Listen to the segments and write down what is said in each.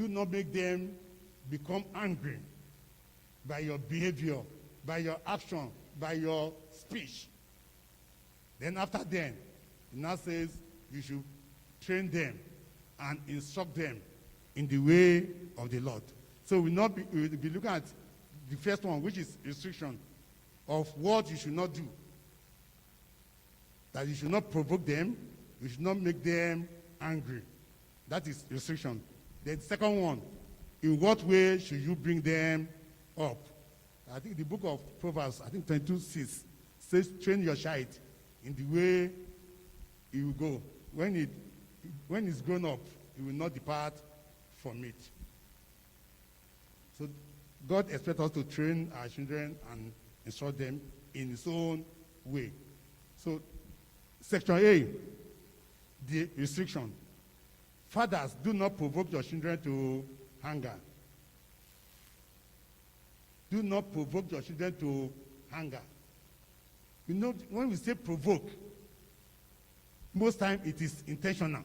do not make them become angry by your behavior, by your action, by your speech. Then after then, it now says you should train them and instruct them in the way of the Lord. So we'll be looking at the first one, which is restriction of what you should not do. That you should not provoke them, you should not make them angry. That is restriction. Then the second one, in what way should you bring them up? I think the book of Proverbs, I think 22:6, says, train your child in the way he will go. When it's grown up, he will not depart from it. So God expects us to train our children and instruct them in his own way. So section A, the restriction. Fathers, do not provoke your children to anger. Do not provoke your children to anger. You know, when we say provoke, most time it is intentional.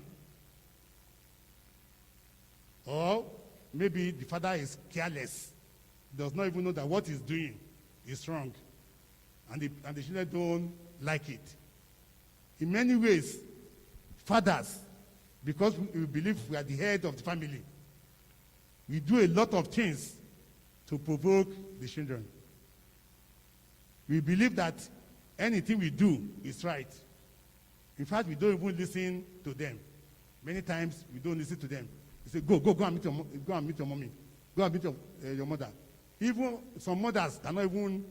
Or maybe the father is careless, does not even know that what he's doing is wrong, and the children don't like it. In many ways, fathers, because we believe we are the head of the family, we do a lot of things to provoke the children. We believe that anything we do is right. In fact, we don't even listen to them. Many times we don't listen to them. We say, go and meet your mommy. Go and meet your mother. Even some mothers cannot even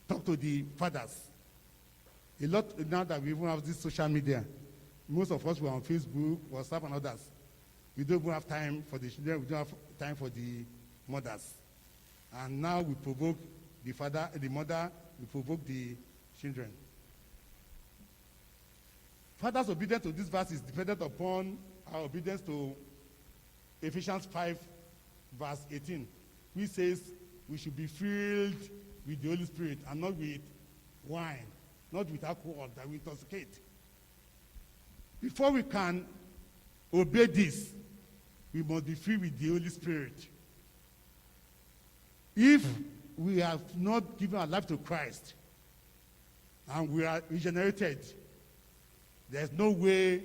talk to the fathers. A lot now that we even have this social media. Most of us were on Facebook, WhatsApp, and others. We don't even have time for the children. We don't have time for the mothers. And now we provoke the father, the mother. We provoke the children. Father's obedience to this verse is dependent upon our obedience to Ephesians 5, verse 18, which says we should be filled with the Holy Spirit and not with wine, not with alcohol that will intoxicate. Before we can obey this, we must be filled with the Holy Spirit. If we have not given our life to Christ and we are regenerated, there's no way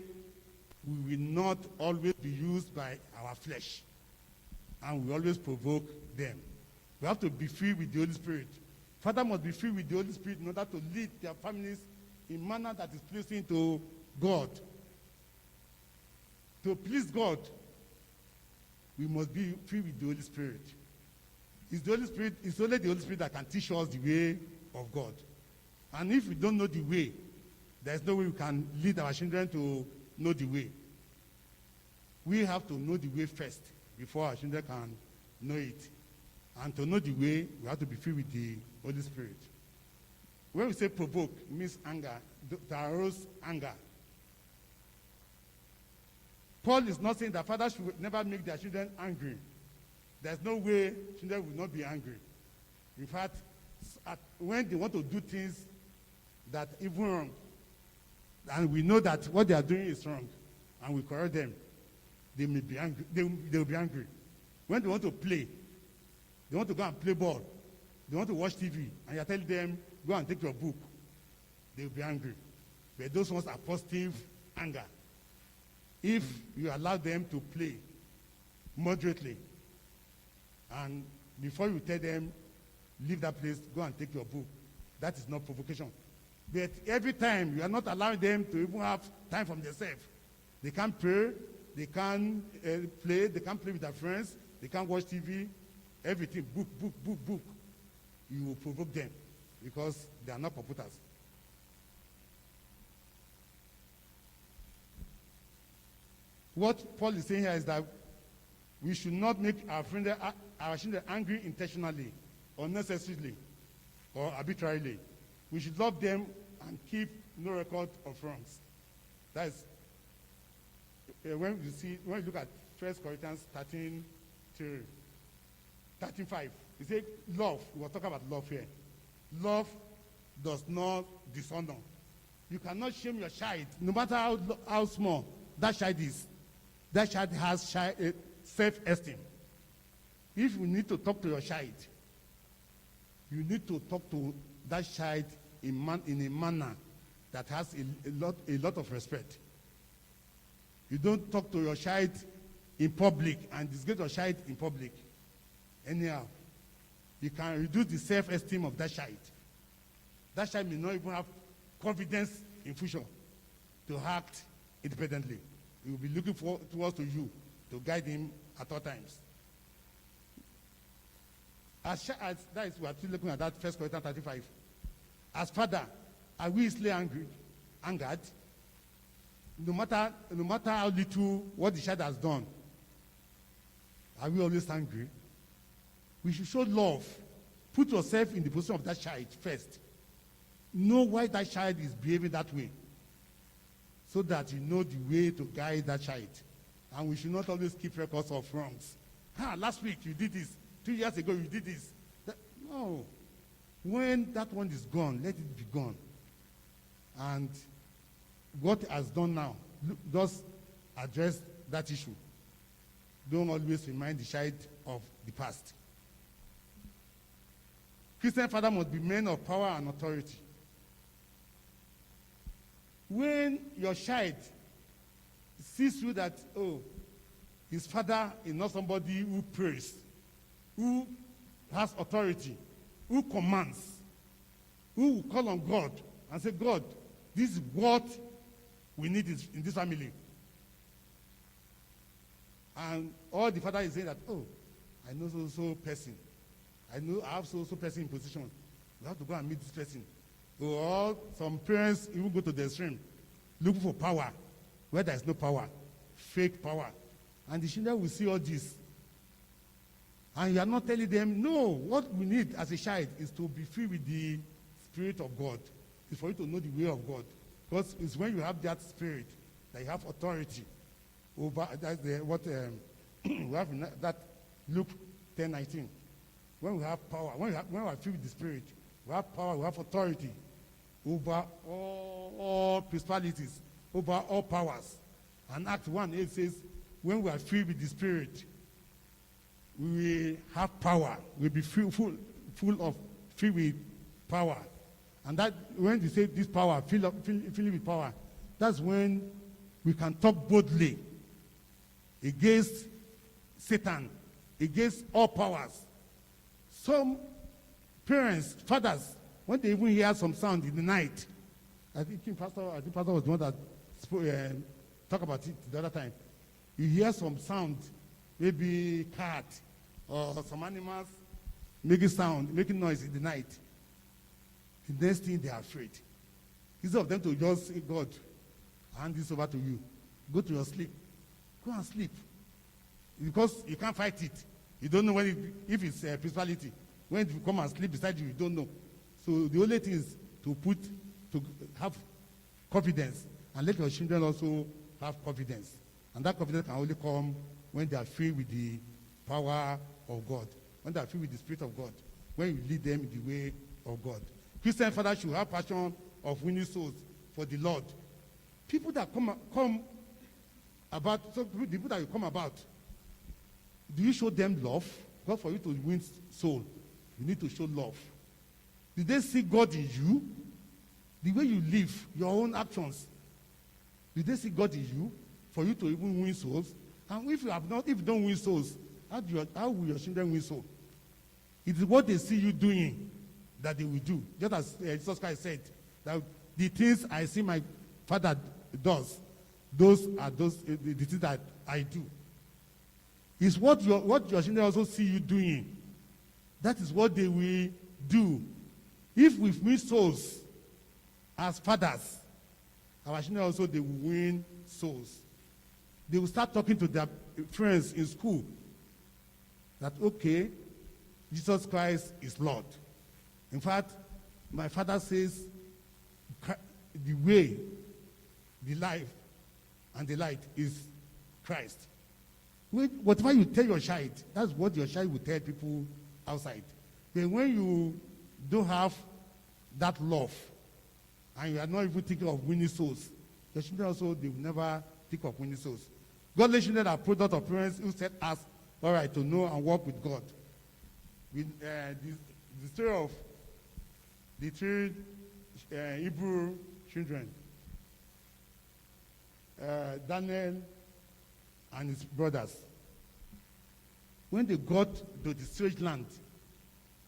we will not always be used by our flesh, and we always provoke them. We have to be filled with the Holy Spirit. Father must be filled with the Holy Spirit in order to lead their families in a manner that is pleasing to God. To please God, we must be filled with the Holy Spirit. It's only the Holy Spirit that can teach us the way of God. And if we don't know the way, there's no way we can lead our children to know the way. We have to know the way first before our children can know it. And to know the way, we have to be filled with the Holy Spirit. When we say provoke, it means anger, to arouse anger. Paul is not saying that fathers should never make their children angry. There's no way children will not be angry. In fact, when they want to do things that are even wrong, and we know that what they are doing is wrong, and we correct them, they may be angry. They will be angry. When they want to play, they want to go and play ball, they want to watch TV, and you're telling them, go and take your book, they will be angry. But those ones are positive anger. If you allow them to play moderately, and before you tell them, leave that place, go and take your book, that is not provocation. But every time you are not allowing them to even have time for themselves. They can't pray, they can't play, they can't play with their friends, they can't watch TV, everything, book. You will provoke them because they are not purpoters. What Paul is saying here is that we should not make our children angry intentionally, unnecessarily, or arbitrarily. We should love them and keep no record of wrongs. That is, when you look at 1 Corinthians 13:5, you say love. We were talking about love here. Love does not dishonor. You cannot shame your child, no matter how small that child is. That child has self-esteem. If you need to talk to your child, you need to talk to that child in a manner that has a lot of respect. You don't talk to your child in public and disgrace your child in public. Anyhow, you can reduce the self-esteem of that child. That child may not even have confidence in future to act independently. He will be looking towards to you to guide him at all times. As that is, we are still looking at that 1 Corinthians 35. As father, are we easily angered? No matter how little what the child has done, are we always angry? We should show love. Put yourself in the position of that child first. Know why that child is behaving that way, so that you know the way to guide that child. And we should not always keep records of wrongs. Last week you did this. 2 years ago you did this. No. When that one is gone, let it be gone. And what has done now, just address that issue. Don't always remind the child of the past. Christian father must be men of power and authority. When your child sees you that, oh, his father is not somebody who prays, who has authority, who commands, who will call on God and say, God, this is what we need in this family. And all the father is saying that, oh, I know so person. I have so person in position. We have to go and meet this person. Or some parents even go to the extreme, looking for power where there is no power, fake power. And the children will see all this. And you are not telling them, no, what we need as a child is to be filled with the Spirit of God. It's for you to know the way of God. Because it's when you have that spirit that you have authority over what we have in that Luke 10:19. When we have power, when we are filled with the Spirit, we have power, we have authority over all principalities, over all powers. And Acts 1:8 says, when we are filled with the Spirit, we will have power. We'll be filled with power. And that when we say this power, filled with power, that's when we can talk boldly against Satan, against all powers. Some parents, fathers, when they even hear some sound in the night, I think Pastor was the one that talked about it the other time. You hear some sound, maybe cat or some animals making noise in the night. The next thing, they are afraid. Instead of them to just say, God, I hand this over to you. Go to your sleep. Go and sleep. Because you can't fight it. You don't know if it's a principality. When you come and sleep beside you, you don't know. So the only thing is to have confidence and let your children also have confidence. And that confidence can only come when they are filled with the power of God, when they are filled with the Spirit of God, when you lead them in the way of God. Christian fathers should have passion of winning souls for the Lord. People that come about, so the people that you come about, do you show them love? God, for you to win soul, you need to show love. Did they see God in you? The way you live, your own actions. Did they see God in you for you to even win souls? And if you don't win souls, how will your children win souls? It is what they see you doing that they will do. Just as Jesus Christ said, that the things I see my Father does, those are the things that I do. It's what your children also see you doing. That is what they will do. If we win souls as fathers, our children also, they will win souls. They will start talking to their friends in school that, okay, Jesus Christ is Lord. In fact, my father says the way, the life, and the light is Christ. Whatever you tell your child, that's what your child will tell people outside. Then when you don't have that love, and you are not even thinking of winning souls, your children also, they will never think of winning souls. Godly children are product of parents who set us all right to know and work with God. With the story of the three Hebrew children, Daniel and his brothers, when they got to the strange land,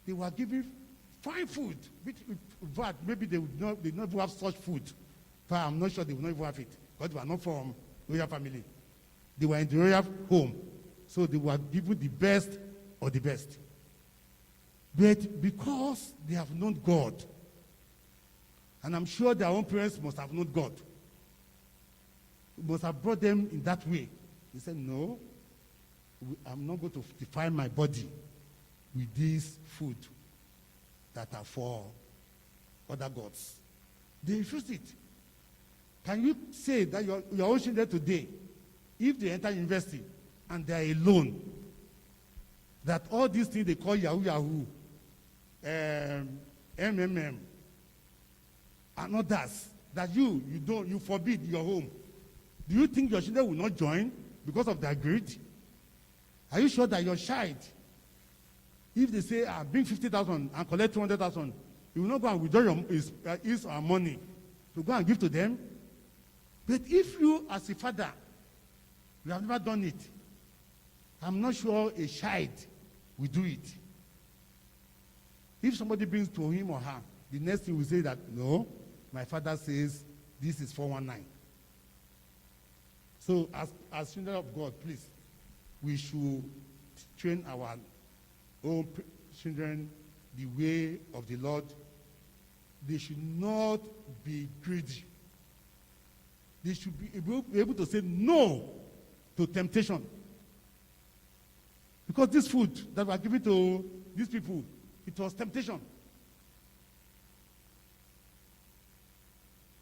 they were given fine food. But maybe they never have such food. But I'm not sure they will not even have it, because they were not from royal family. They were in the royal home, so they were given the best of the best. But because they have known God, and I'm sure their own parents must have known God, must have brought them in that way. He said, no, I'm not going to define my body with this food that are for other gods. They refused it. Can you say that your own children today, if they enter university and they are alone, that all these things they call Yahoo, MMM, and others, that you forbid your home, do you think your children will not join because of their greed? Are you sure that your child, if they say, bring 50,000 and collect 200,000, you will not go and withdraw his money to go and give to them? But if you, as a father, you have never done it, I'm not sure a child will do it. If somebody brings to him or her, the next thing will say that, no, my father says this is 419. So as children of God, please, we should train our own children the way of the Lord. They should not be greedy. They should be able to say no to temptation. Because this food that was given to these people, it was temptation.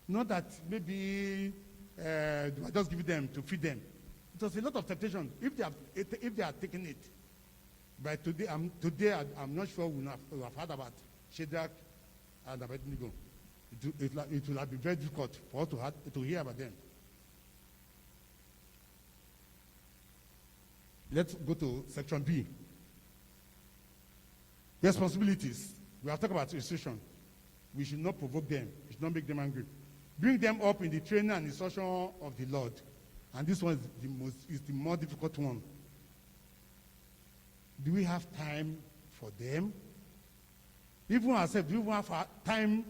Not that maybe they were just giving them to feed them. It was a lot of temptation if they are taking it. But today I'm not sure we have heard about Shadrach and Abednego. It will have been very difficult for us to hear about them. Let's go to section B. Responsibilities. We have talked about restriction. We should not provoke them. We should not make them angry. Bring them up in the training and instruction of the Lord. And this one is the more difficult one. Do we have time for them? Even ourselves, do we have time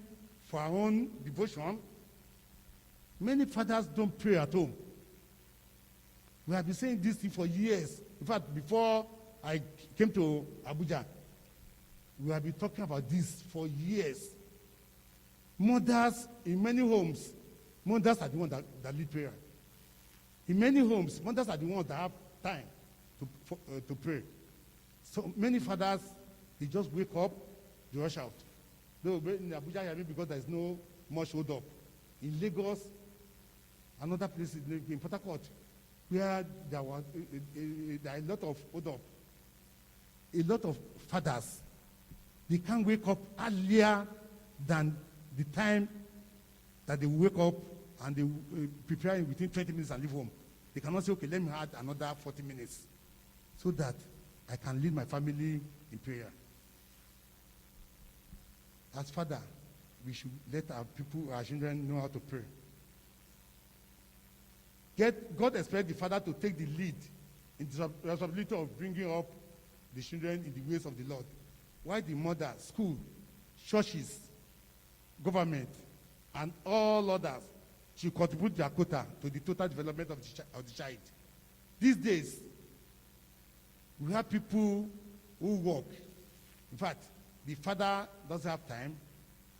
for our own devotion? Many fathers don't pray at home. We have been saying this thing for years. In fact, before I came to Abuja, we have been talking about this for years. Mothers in many homes, mothers are the ones that lead prayer. In many homes, mothers are the ones that have time to pray. So many fathers, they just wake up, they rush out. Though in Abuja, because there's no much hold up. In Lagos, another place in Port Harcourt, where there are a lot of hold up. A lot of fathers, they can't wake up earlier than the time that they wake up and they prepare within 20 minutes and leave home. They cannot say, okay, let me add another 40 minutes so that I can lead my family in prayer. As father, we should let our children know how to pray. God expects the father to take the lead in the responsibility of bringing up the children in the ways of the Lord. While the mother, school, churches, government, and all others should contribute their quota to the total development of the child. These days, we have people who work. In fact, the father doesn't have time,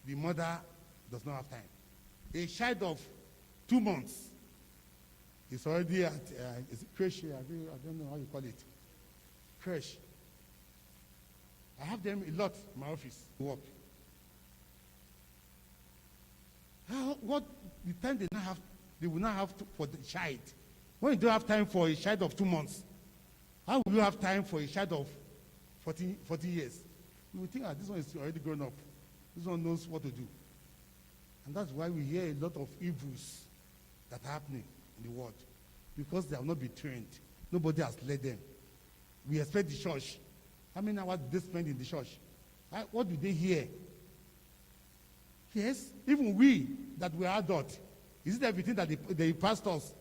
the mother does not have time. A child of 2 months is already at is it creche? I don't know how you call it. Creche. I have them a lot in my office to work. What the time they will not have for the child. When you don't have time for a child of 2 months, how will you have time for a child of 40 years? You will think, this one is already grown up. This one knows what to do. And that's why we hear a lot of evils that are happening in the world. because they have not been trained. Nobody has led them. We expect the church. How many hours do they spend in the church? What do they hear? Yes, even we that we are adults, is it everything that the pastors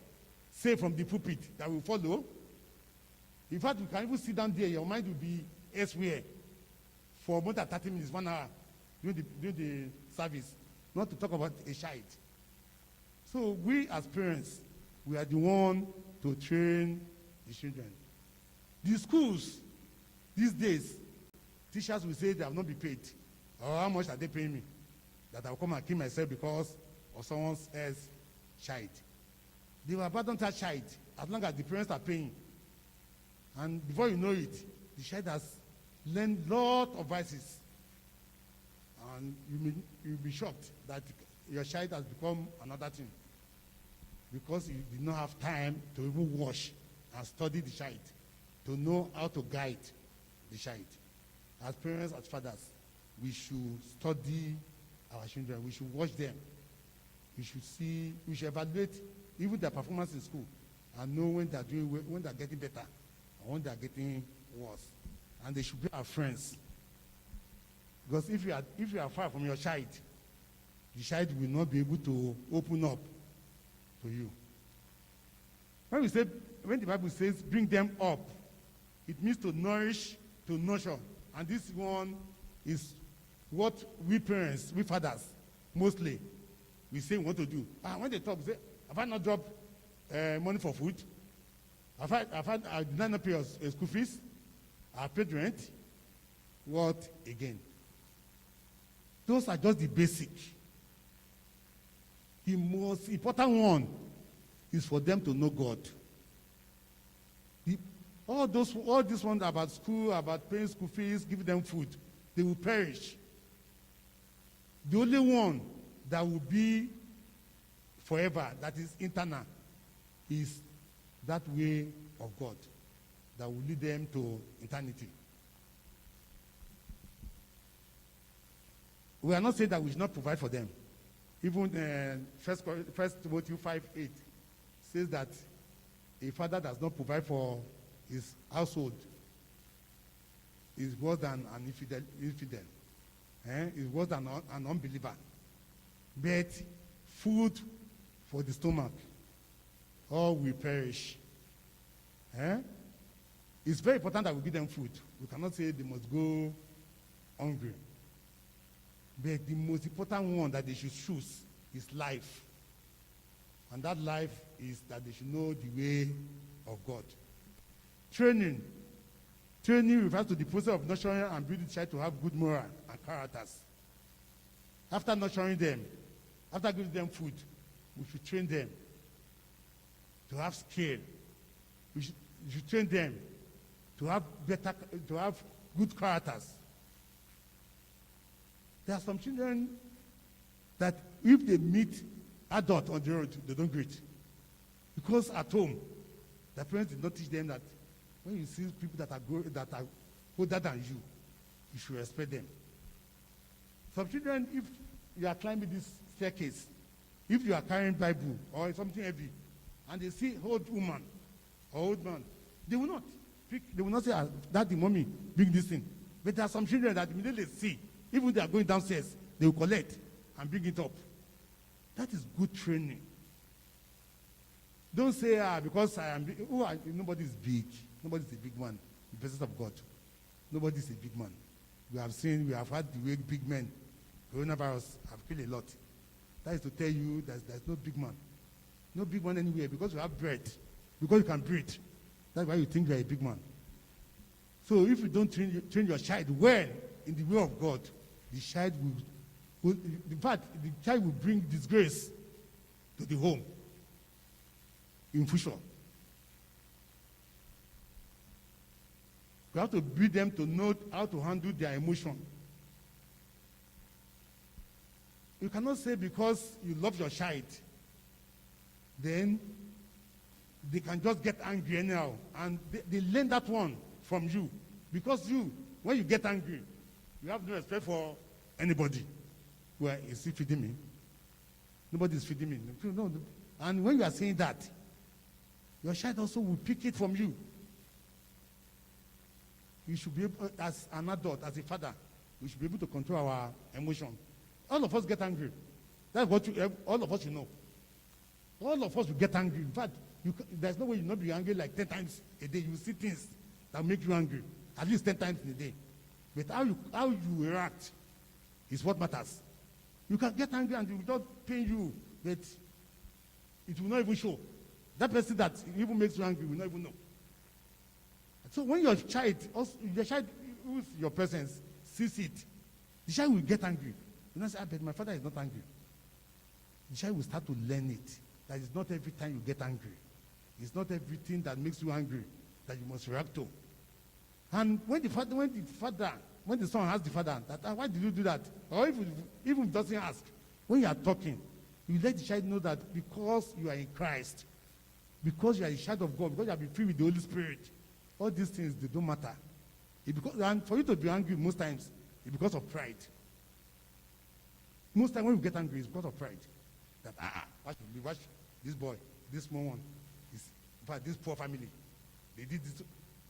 say from the pulpit that we follow? In fact, we can even sit down there, your mind will be elsewhere for more than 30 minutes, 1 hour during the service, not to talk about a child. So we as parents, we are the one to train the children. The schools, these days, teachers will say they have not been paid. Or how much are they paying me? That I'll come and kill myself because of someone else's child. They will abandon that child as long as the parents are paying. And before you know it, the child has learned a lot of vices. And you'll be shocked that your child has become another thing. Because you did not have time to even watch and study the child, to know how to guide the child. As parents, as fathers, we should study our children. We should watch them. We should evaluate even their performance in school and know when they're doing well, when they're getting better, and when they're getting worse. And they should be our friends. Because if you are far from your child, the child will not be able to open up to you. When the Bible says bring them up, it means to nourish, to nurture. And this one is what we parents, we fathers, mostly, we say we want to do. When they talk, say, have I not dropped money for food? I did not pay your school fees? I paid rent? What again? Those are just the basic. The most important one is for them to know God. All this one about school, about paying school fees, giving them food, they will perish. The only one that will be forever, that is internal, is that way of God that will lead them to eternity. We are not saying that we should not provide for them. Even 1 Timothy 5:8 says that a father does not provide for his household is worse than an infidel. Is worse than an unbeliever. But food for the stomach, all will perish. It's very important that we give them food. We cannot say they must go hungry. But the most important one that they should choose is life. And that life is that they should know the way of God. Training refers to the process of nurturing and building the child to have good moral and characters. After nurturing them, after giving them food, we should train them to have skill. We should train them to have good characters. There are some children that if they meet adults on the road, they don't greet. Because at home, the parents did not teach them that when you see people that are older than you, you should respect them. Some children, if you are climbing this staircase, if you are carrying Bible or something heavy, and they see old woman or old man, they will not pick, they will not say, Daddy, mommy, bring this thing. But there are some children that immediately see, even if they are going downstairs, they will collect and bring it up. That is good training. Don't say, because I am big. Nobody is big. Nobody is a big man in the presence of God. Nobody is a big man. We have had the way big men, coronavirus, have killed a lot. That is to tell you that there's no big man. No big man anywhere because you have breath, because you can breathe. That's why you think you are a big man. So if you don't train your child well in the way of God, the child in fact, the child will bring disgrace to the home in future. You have to build them to know how to handle their emotion. You cannot say because you love your child, then they can just get angry anyhow. And they learn that one from you. Because when you get angry, you have no respect for anybody. Well, is he feeding me? Nobody is feeding me. No. And when you are saying that, your child also will pick it from you. You should be able, as an adult, as a father, we should be able to control our emotion. All of us get angry. That's what all of us should know. All of us will get angry. In fact, there's no way you'll not be angry like 10 times a day. You see things that make you angry, at least 10 times in a day. But how you react is what matters. You can get angry and it will not pain you, but it will not even show. That person that even makes you angry will not even know. So when your child who's your presence sees it, the child will get angry. You know, say, but my father is not angry. The child will start to learn it. That it's not every time you get angry. It's not everything that makes you angry that you must react to. And when the son asks the father that, why did you do that? Or even if he doesn't ask, when you are talking, you let the child know that because you are in Christ, because you are a child of God, because you have been filled with the Holy Spirit, all these things, they don't matter. And for you to be angry most times, it's because of pride. Most times when you get angry, it's because of pride. That, watch this boy, this small one, in fact, this poor family, they did this.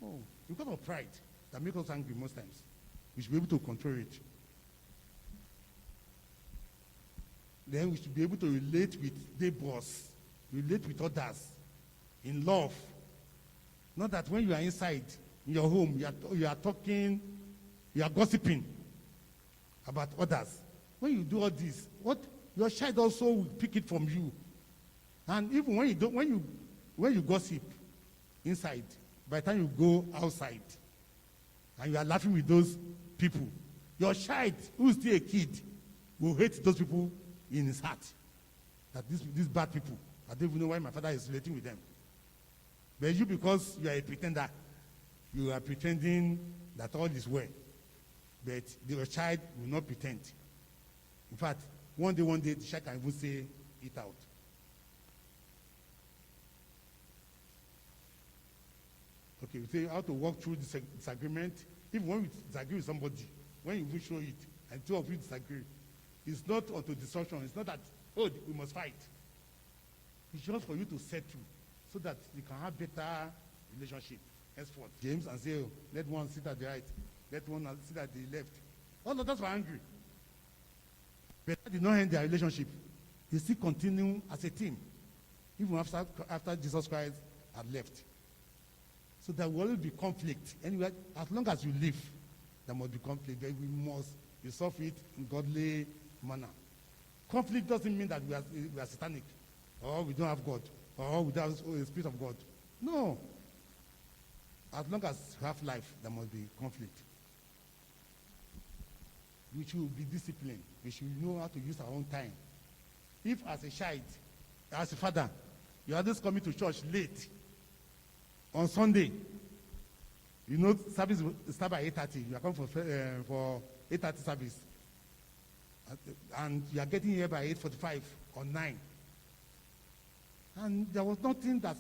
Oh, because of pride that makes us angry most times. We should be able to control it. Then we should be able to relate with neighbors, relate with others in love. Not that when you are inside, in your home, you are talking, you are gossiping about others. When you do all this, your child also will pick it from you. And even when you gossip inside, by the time you go outside and you are laughing with those people, your child, who is still a kid, will hate those people in his heart. That these bad people, I don't even know why my father is relating with them. But you, because you are a pretender, you are pretending that all is well. But your child will not pretend. In fact, one day, the child can even say it out. Okay, we say how to walk through this disagreement. Even when we disagree with somebody, when you show it, and two of you disagree, it's not unto destruction. It's not that, we must fight. It's just for you to settle so that you can have better relationship henceforth. James and say, let one sit at the right, let one sit at the left. All of us were angry. But that did not end their relationship. They still continue as a team, even after Jesus Christ had left. So there will always be conflict. Anyway, as long as you live, there must be conflict. But we must resolve it in godly manner. Conflict doesn't mean that we are satanic, or we don't have God, or we don't have the Spirit of God. No. As long as you have life, there must be conflict. We should be disciplined. We should know how to use our own time. If as a child, as a father, you are just coming to church late on Sunday, you know service will start by 8:30. You are coming for 8:30 service, and you are getting here by 8:45 or 9. And there was nothing that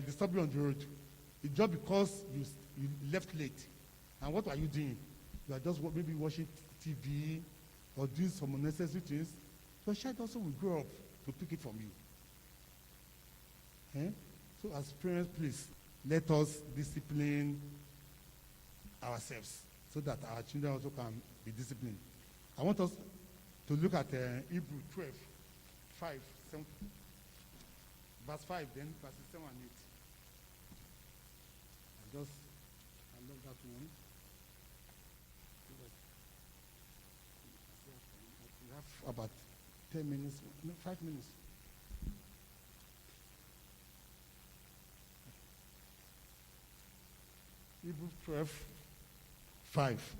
disturbed you on the road. It's just because you left late. And what are you doing? You are just maybe watching TV or doing some unnecessary things. Your child also will grow up to pick it from you. So as parents, please, let us discipline ourselves so that our children also can be disciplined. I want us to look at Hebrews 12, 5, 7, verse 5, then verses 7 and 8. I love that one. We have about 10 minutes, no, 5 minutes. Hebrews 12, 5.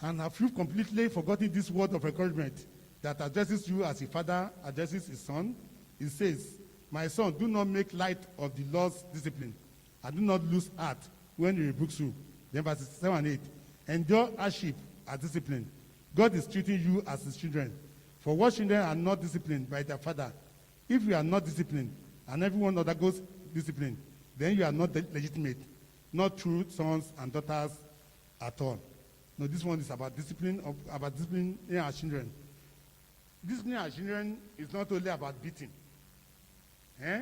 And have you completely forgotten this word of encouragement that addresses you as a father addresses his son? It says, my son, do not make light of the Lord's discipline, and do not lose heart when he rebukes you. Then verses 7 and 8. Endure hardship as discipline. God is treating you as his children. For what children are not disciplined by their father? If you are not disciplined, and everyone undergoes discipline, then you are not legitimate, not true sons and daughters at all. No, this one is about about disciplining our children. Disciplining our children is not only about beating. Eh?